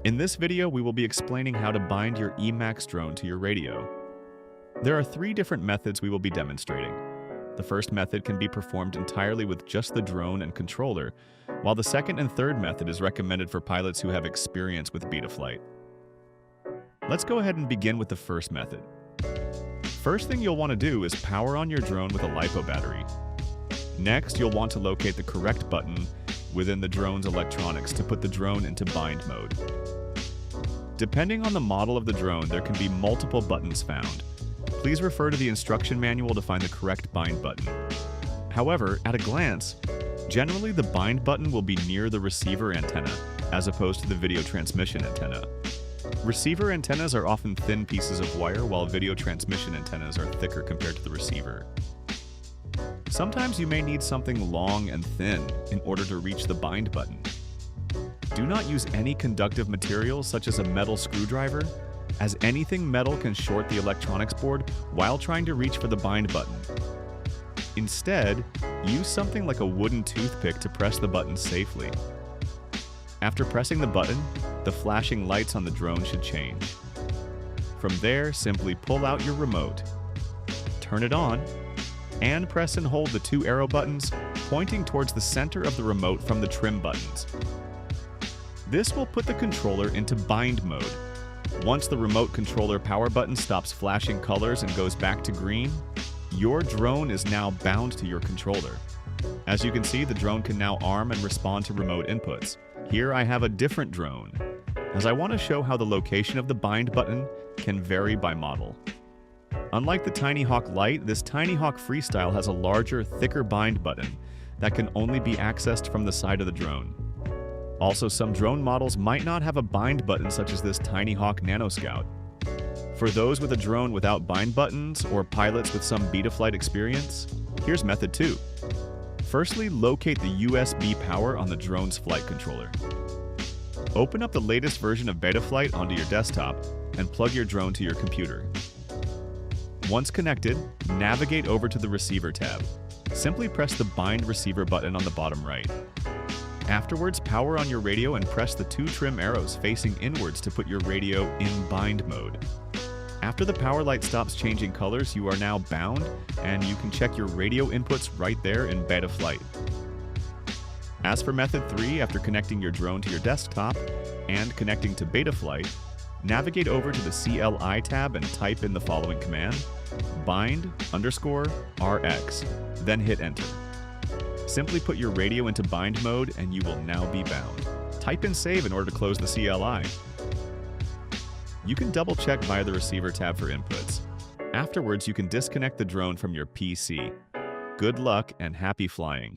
In this video, we will be explaining how to bind your EMAX drone to your radio. There are 3 different methods we will be demonstrating. The first method can be performed entirely with just the drone and controller, while the second and third method is recommended for pilots who have experience with Betaflight. Let's go ahead and begin with the first method. First thing you'll want to do is power on your drone with a LiPo battery. Next, you'll want to locate the correct button within the drone's electronics to put the drone into bind mode. Depending on the model of the drone, there can be multiple buttons found. Please refer to the instruction manual to find the correct bind button. However, at a glance, generally the bind button will be near the receiver antenna, as opposed to the video transmission antenna. Receiver antennas are often thin pieces of wire, while video transmission antennas are thicker compared to the receiver. Sometimes you may need something long and thin in order to reach the bind button. Do not use any conductive materials such as a metal screwdriver, as anything metal can short the electronics board while trying to reach for the bind button. Instead, use something like a wooden toothpick to press the button safely. After pressing the button, the flashing lights on the drone should change. From there, simply pull out your remote, turn it on, and press and hold the 2 arrow buttons pointing towards the center of the remote from the trim buttons. This will put the controller into bind mode. Once the remote controller power button stops flashing colors and goes back to green, your drone is now bound to your controller. As you can see, the drone can now arm and respond to remote inputs. Here I have a different drone, as I want to show how the location of the bind button can vary by model. Unlike the Tinyhawk Lite, this Tinyhawk Freestyle has a larger, thicker bind button that can only be accessed from the side of the drone. Also, some drone models might not have a bind button such as this Tinyhawk Nanoscout. For those with a drone without bind buttons or pilots with some Betaflight experience, here's method 2. Firstly, locate the USB power on the drone's flight controller. Open up the latest version of Betaflight onto your desktop and plug your drone to your computer. Once connected, navigate over to the Receiver tab. Simply press the Bind Receiver button on the bottom right. Afterwards, power on your radio and press the 2 trim arrows facing inwards to put your radio in bind mode. After the power light stops changing colors, you are now bound, and you can check your radio inputs right there in Betaflight. As for method 3, after connecting your drone to your desktop and connecting to Betaflight, navigate over to the CLI tab and type in the following command: bind_RX, then hit enter. Simply put your radio into bind mode and you will now be bound. Type in save in order to close the CLI. You can double check via the receiver tab for inputs. Afterwards, you can disconnect the drone from your PC. Good luck and happy flying.